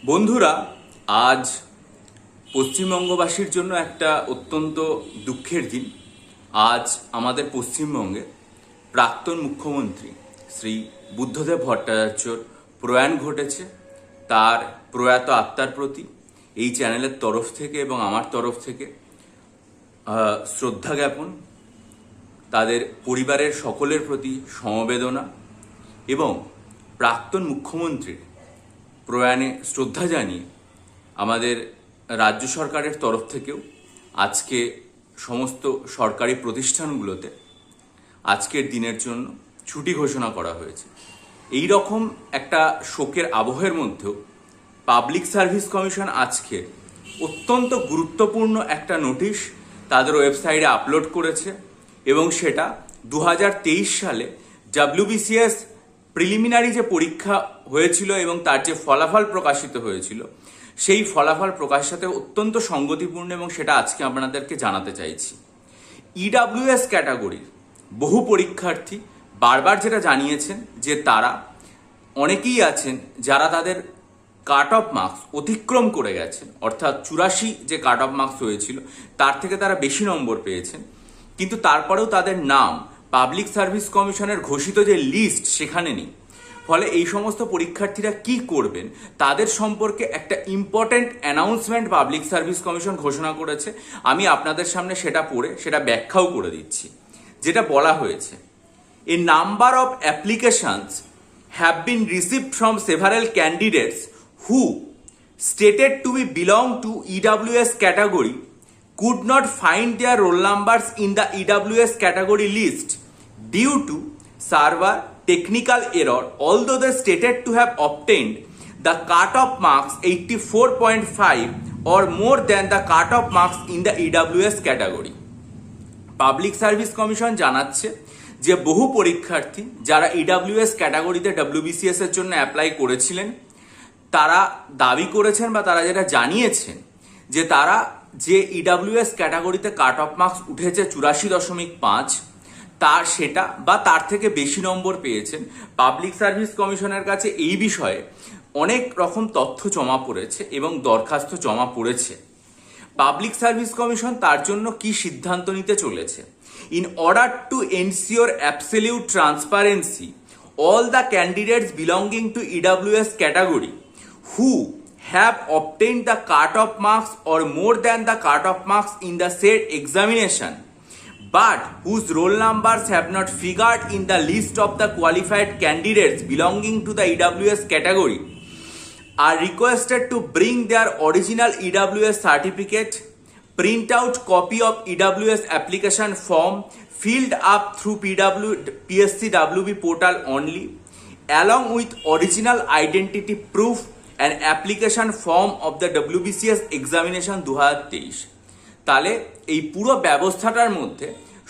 বন্ধুরা, আজ পশ্চিমবঙ্গবাসীর জন্য একটা অত্যন্ত দুঃখের দিন। আজ আমাদের পশ্চিমবঙ্গে প্রাক্তন মুখ্যমন্ত্রী শ্রী বুদ্ধদেব ভট্টাচার্যর প্রয়াণ ঘটেছে। তার প্রয়াত আত্মার প্রতি এই চ্যানেলের তরফ থেকে এবং আমার তরফ থেকে শ্রদ্ধা জ্ঞাপন, তাদের পরিবারের সকলের প্রতি সমবেদনা এবং প্রাক্তন মুখ্যমন্ত্রীর প্রয়াণে শ্রদ্ধা জানিয়ে আমাদের রাজ্য সরকারের তরফ থেকেও আজকে সমস্ত সরকারি প্রতিষ্ঠানগুলোতে আজকের দিনের জন্য ছুটি ঘোষণা করা হয়েছে। এই রকম একটা শোকের আবহের মধ্যেও পাবলিক সার্ভিস কমিশন আজকে অত্যন্ত গুরুত্বপূর্ণ একটা নোটিশ তাদের ওয়েবসাইটে আপলোড করেছে এবং সেটা 2023 সালে WBCS প্রিলিমিনারি যে পরীক্ষা হয়েছিল এবং তার যে ফলাফল প্রকাশিত হয়েছিল সেই ফলাফল প্রকাশের সাথে অত্যন্ত সঙ্গতিপূর্ণ এবং সেটা আজকে আপনাদেরকে জানাতে চাইছি। EWS ক্যাটাগরির বহু পরীক্ষার্থী বারবার যেটা জানিয়েছেন যে তারা অনেকেই আছেন যারা তাদের কাট অফ মার্কস অতিক্রম করে গেছেন, অর্থাৎ 84 যে কাট অফ মার্কস হয়েছিল তার থেকে তারা বেশি নম্বর পেয়েছেন, কিন্তু তারপরেও তাদের নাম পাবলিক সার্ভিস কমিশনের ঘোষিত যে লিস্ট সেখানে নেই। ফলে এই সমস্ত পরীক্ষার্থীরা কি করবেন তাদের সম্পর্কে একটা important announcement public service commission ঘোষণা করেছে। আমি আপনাদের সামনে সেটা পড়ে সেটা ব্যাখ্যাও করে দিচ্ছি। যেটা বলা হয়েছে, a number of applications have been received from several candidates who stated to be belong to EWS category could not find their roll numbers in the EWS category list due to server technical error, although they stated to have obtained the cut-off marks 84.5 or more than the cut-off marks in the EWS category. Public service commission জানাচ্ছে যে বহু পরীক্ষার্থী যারা EWS ক্যাটাগরিতে WBCS এর জন্য apply করেছিলেন তারা দাবি করেছেন বা তারা যেটা জানিয়েছেন যে তারা যে EWS ক্যাটাগরিতে কাট অফ মার্কস উঠেছে 84.5 তার সেটা বা তার থেকে বেশি নম্বর পেয়েছেন। পাবলিক সার্ভিস কমিশনের কাছে এই বিষয়ে অনেক রকম তথ্য জমা পড়েছে এবং দরখাস্ত জমা পড়েছে। পাবলিক সার্ভিস কমিশন তার জন্য কি সিদ্ধান্ত নিতে চলেছে? In order to ensure absolute transparency, all the candidates belonging to EWS category who have obtained the cut-off marks or more than the cut-off marks in the said examination but whose roll numbers have not figured in the list of the qualified candidates belonging to the EWS category are requested to bring their original EWS certificate, print out copy of EWS application form filled up through PSCWB portal only, along with original identity proof and application form of the WBCS examination 2023। তাহলে এই পুরো ব্যবস্থাটার মধ্যে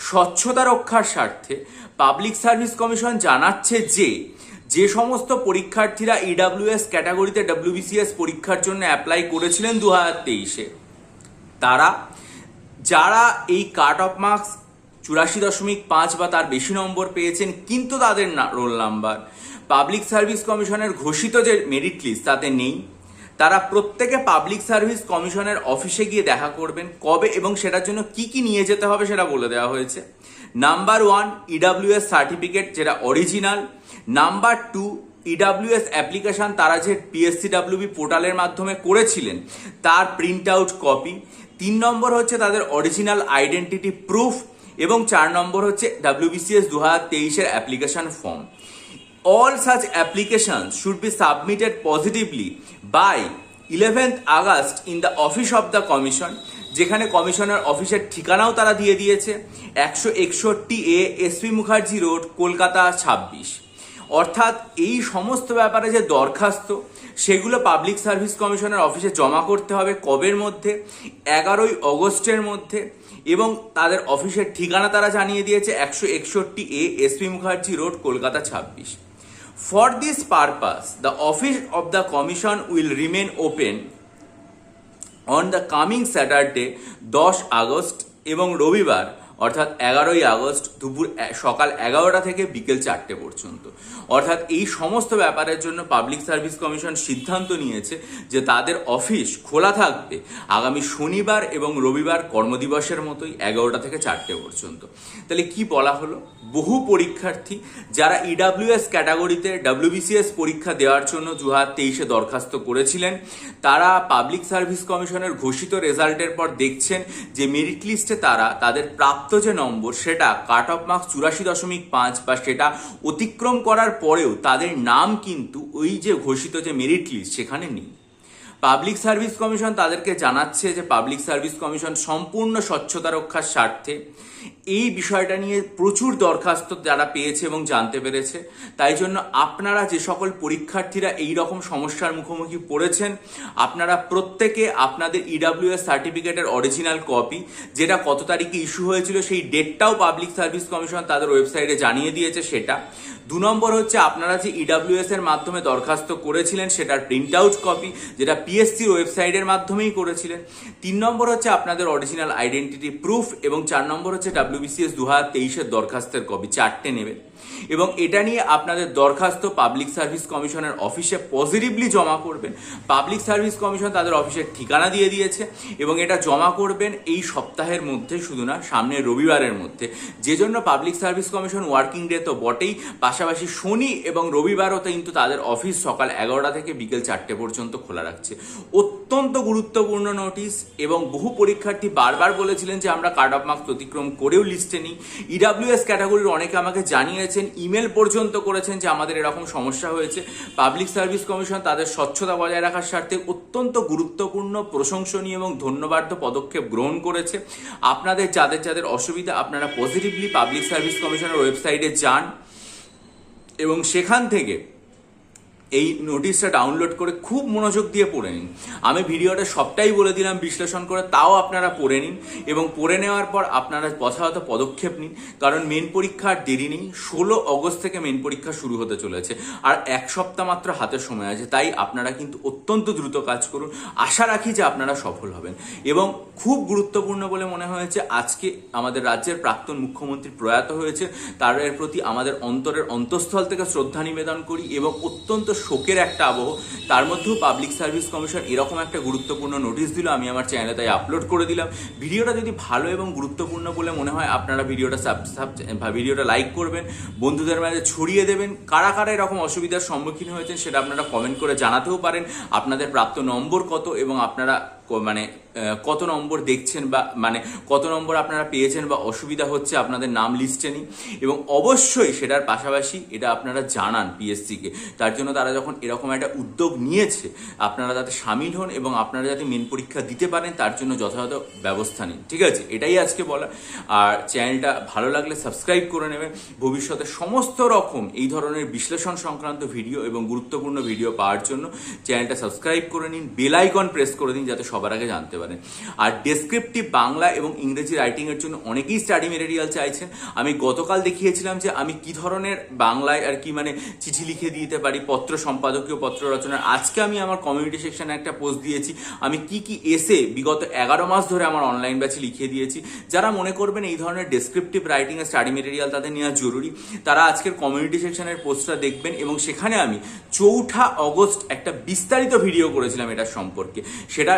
স্বচ্ছতা রক্ষার স্বার্থে public service commission জানাচ্ছে যে যে সমস্ত পরীক্ষার্থীরা EWS ক্যাটাগরিতে WBCS পরীক্ষার জন্য অ্যাপ্লাই করেছিলেন 2023-এ, তারা যারা এই কাট অফ মার্কস 84.5 বা তার বেশি নম্বর পেয়েছেন কিন্তু তাদের রোল নাম্বার পাবলিক সার্ভিস কমিশনের ঘোষিত যে মেরিট লিস্ট তাতে নেই, তারা প্রত্যেকে পাবলিক সার্ভিস কমিশনের অফিসে গিয়ে দেখা করবেন। কবে এবং সেটার জন্য কি কি নিয়ে যেতে হবে সেটা বলে দেওয়া হয়েছে। নাম্বার 1 EWS সার্টিফিকেট যেটা অরিজিনাল। নাম্বার 2 EWS অ্যাপ্লিকেশন তারা যে PSCWB পোর্টালের মাধ্যমে করেছিলেন তার প্রিন্ট আউট কপি। 3 নম্বর হচ্ছে তাদের অরিজিনাল আইডেন্টিটি প্রুফ এবং 4 নম্বর হচ্ছে WBCS 2023-এর application form. All such applications should be submitted positively by 11th August in the office of the commission, যেখানে কমিশনের অফিসের ঠিকানাও তারা দিয়ে দিয়েছে 161A SP Mukherjee road, Kolkata 26। অর্থাৎ এই সমস্ত ব্যাপারে যে দরখাস্ত সেগুলো পাবলিক সার্ভিস কমিশনের অফিসে জমা করতে হবে কবের মধ্যে? 11ই অগস্টের মধ্যে। এবং তাদের অফিসের ঠিকানা তারা জানিয়ে দিয়েছে 161A SP Mukherjee road, Kolkata 26। For this purpose, the office of the commission will remain open on the coming Saturday 10 August এবং রবিবার অর্থাৎ 11ই আগস্ট সকাল 11টা থেকে বিকেল 4টে পর্যন্ত। অর্থাৎ এই সমস্ত ব্যাপারের জন্য পাবলিক সার্ভিস কমিশন সিদ্ধান্ত নিয়েছে যে তাদের অফিস খোলা থাকবে আগামী শনিবার এবং রবিবার কর্মদিবসের মতোই 11টা থেকে 4টে পর্যন্ত। তাহলে কি বলা হলো, বহু পরীক্ষার্থী যারা ইডাব্লিউএস ক্যাটাগরিতে WBCS পরীক্ষা দেওয়ার জন্য 2023-এ দরখাস্ত করেছিলেন, তারা পাবলিক সার্ভিস কমিশনের ঘোষিত রেজাল্টের পর দেখছেন যে মেরিট লিস্টে তারা তাদের প্রাপ্ত যে নম্বর সেটা কাট অফ মার্কস 84.5 বা সেটা অতিক্রম করার পরেও তাদের নাম কিন্তু ওই যে ঘোষিত যে মেরিট লিস্ট সেখানে নেই। পাবলিক সার্ভিস কমিশন তাদেরকে জানাচ্ছে যে পাবলিক সার্ভিস কমিশন সম্পূর্ণ স্বচ্ছতা রক্ষার স্বার্থে এই বিষয়টা নিয়ে প্রচুর দরখাস্ত যারা পেয়েছে এবং জানতে পেরেছে, তাই জন্য আপনারা যে সকল পরীক্ষার্থীরা এই রকম সমস্যার মুখোমুখি পড়েছেন, আপনারা প্রত্যেকে আপনাদের ইডাব্লিউএস সার্টিফিকেটের অরিজিনাল কপি, যেটা কত তারিখে ইস্যু হয়েছিল সেই ডেটটাও পাবলিক সার্ভিস কমিশন তাদের ওয়েবসাইটে জানিয়ে দিয়েছে সেটা। 2 নম্বর হচ্ছে আপনারা যে ইডাব্লিউএস এর মাধ্যমে দরখাস্ত করেছিলেন সেটার প্রিন্ট আউট কপি, যেটা পিএসসির ওয়েবসাইটের মাধ্যমেই করেছিলেন। 3 নম্বর হচ্ছে আপনাদের অরিজিনাল আইডেন্টিটি প্রুফ এবং 4 নম্বর হচ্ছে WBCS 2023-এর দরখাস্তের কপি, 4টে নেবেন। এবং এটা নিয়ে আপনাদের দরখাস্ত পাবলিক সার্ভিস কমিশনের অফিসে পজিটিভলি জমা করবেন। পাবলিক সার্ভিস কমিশন তাদের অফিসের ঠিকানা দিয়ে দিয়েছে এবং এটা জমা করবেন এই সপ্তাহের মধ্যে, শুধু না সামনের রবিবারের মধ্যে। যে জন্য public service commission working day তো বটেই, পাশাপাশি শনি এবং রবিবারও কিন্তু তাদের অফিস সকাল 11টা থেকে বিকেল 4টে পর্যন্ত খোলা রাখছে। অত্যন্ত গুরুত্বপূর্ণ নোটিশ, এবং বহু পরীক্ষার্থী বারবার বলেছিলেন যে আমরা কাট অফ মার্কস অতিক্রম করেও লিস্টে নিই। ইডাব্লিউএস ক্যাটাগরির অনেকে আমাকে জানিয়েছেন, ইমেল পর্যন্ত করেছেন যে আমাদের এরকম সমস্যা হয়েছে। পাবলিক সার্ভিস কমিশন তাদের স্বচ্ছতা বজায় রাখার স্বার্থে অত্যন্ত গুরুত্বপূর্ণ, প্রশংসনীয় এবং ধন্যবাদ্য পদক্ষেপ গ্রহণ করেছে। আপনাদের যাদের যাদের অসুবিধা, আপনারা পজিটিভলি পাবলিক সার্ভিস কমিশনের ওয়েবসাইটে যান এবং সেখান থেকে এই নোটিশটা ডাউনলোড করে খুব মনোযোগ দিয়ে পড়ে নিন। আমি ভিডিওটা সবটাই বলে দিলাম বিশ্লেষণ করে, তাও আপনারা পড়ে নিন এবং পড়ে নেওয়ার পর আপনারা যথাযথ পদক্ষেপ নিন, কারণ মেন পরীক্ষা আর দেরি নেই। 16 অগস্ট থেকে মেন পরীক্ষা শুরু হতে চলেছে, আর 1 সপ্তাহ মাত্র হাতে সময় আছে। তাই আপনারা কিন্তু অত্যন্ত দ্রুত কাজ করুন। আশা রাখি যে আপনারা সফল হবেন। এবং খুব গুরুত্বপূর্ণ বলে মনে হয়েছে, আজকে আমাদের রাজ্যের প্রাক্তন মুখ্যমন্ত্রী প্রয়াত হয়েছে, তার প্রতি আমাদের অন্তরের অন্তঃস্থল থেকে শ্রদ্ধা নিবেদন করি এবং অত্যন্ত শোকের একটা আবহ। তার মধ্যেও পাবলিক সার্ভিস কমিশন এরকম একটা গুরুত্বপূর্ণ নোটিশ দিল, আমি আমার চ্যানেলে তাই আপলোড করে দিলাম। ভিডিওটা যদি ভালো এবং গুরুত্বপূর্ণ বলে মনে হয়, আপনারা ভিডিওটা লাইক করবেন, বন্ধুদের মাঝে ছড়িয়ে দেবেন। কারা কারা এরকম অসুবিধার সম্মুখীন হয়েছেন সেটা আপনারা কমেন্ট করে জানাতেও পারেন। আপনাদের প্রাপ্ত নম্বর কত এবং আপনারা কত নম্বর দেখছেন, বা কত নম্বর আপনারা পেয়েছেন বা অসুবিধা হচ্ছে আপনাদের নাম লিস্টে নেই। এবং অবশ্যই সেটার পাশাপাশি এটা আপনারা জানান পিএসসিকে। তার জন্য তারা যখন এরকম একটা উদ্যোগ নিয়েছে, আপনারা যাতে সামিল হন এবং আপনারা যাতে মেন পরীক্ষা দিতে পারেন তার জন্য যথাযথ ব্যবস্থা নিন। ঠিক আছে, এটাই আজকে বলা। আর চ্যানেলটা ভালো লাগলে সাবস্ক্রাইব করে নেবেন। ভবিষ্যতে সমস্ত রকম এই ধরনের বিশ্লেষণ সংক্রান্ত ভিডিও এবং গুরুত্বপূর্ণ ভিডিও পাওয়ার জন্য চ্যানেলটা সাবস্ক্রাইব করে নিন, বেল আইকন প্রেস করে দিন যাতে সবার আগে জানতে পারেন। আর ডেসক্রিপটিভ বাংলা এবং ইংরেজি রাইটিং এর জন্য অনেকেই স্টাডি মেটেরিয়াল চাইছেন। আমি গতকাল দেখিয়েছিলাম যে আমি কি ধরনের বাংলায় আর কি চিঠি লিখে দিতে পারি, পত্র সম্পাদকীয় পত্র রচনার। আজকে আমি আমার কমিউনিটি সেকশনে একটা পোস্ট দিয়েছি আমি কি কি এসে বিগত 11 মাস ধরে আমার অনলাইন ব্যাচে লিখে দিয়েছি। যারা মনে করবেন এই ধরনের ডেসক্রিপটিভ রাইটিং এর স্টাডি মেটেরিয়াল তাদের নেওয়া জরুরি, তারা আজকের কমিউনিটি সেকশনের পোস্টটা দেখবেন। এবং সেখানে আমি 4 অগস্ট একটা বিস্তারিত ভিডিও করেছিলাম এটার সম্পর্কে, সেটা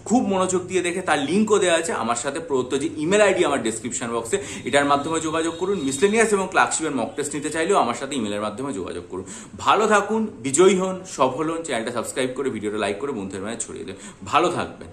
খুব মনোযোগ দিয়ে দেখে তার লিঙ্কও দেওয়া আছে। আমার সাথে প্রদত্ত যে ইমেল আইডি আমার ডেসক্রিপশন বক্সে, এটার মাধ্যমে যোগাযোগ করুন। মিসলেনিয়াস এবং ক্লার্কশিপের মক টেস্ট নিতে চাইলেও আমার সাথে ইমেলের মাধ্যমে যোগাযোগ করুন। ভালো থাকুন, বিজয়ী হন, সফল হন। চ্যানেলটা সাবস্ক্রাইব করে ভিডিওটা লাইক করে বন্ধুদের মাঝে ছড়িয়ে দেন। ভালো থাকবেন।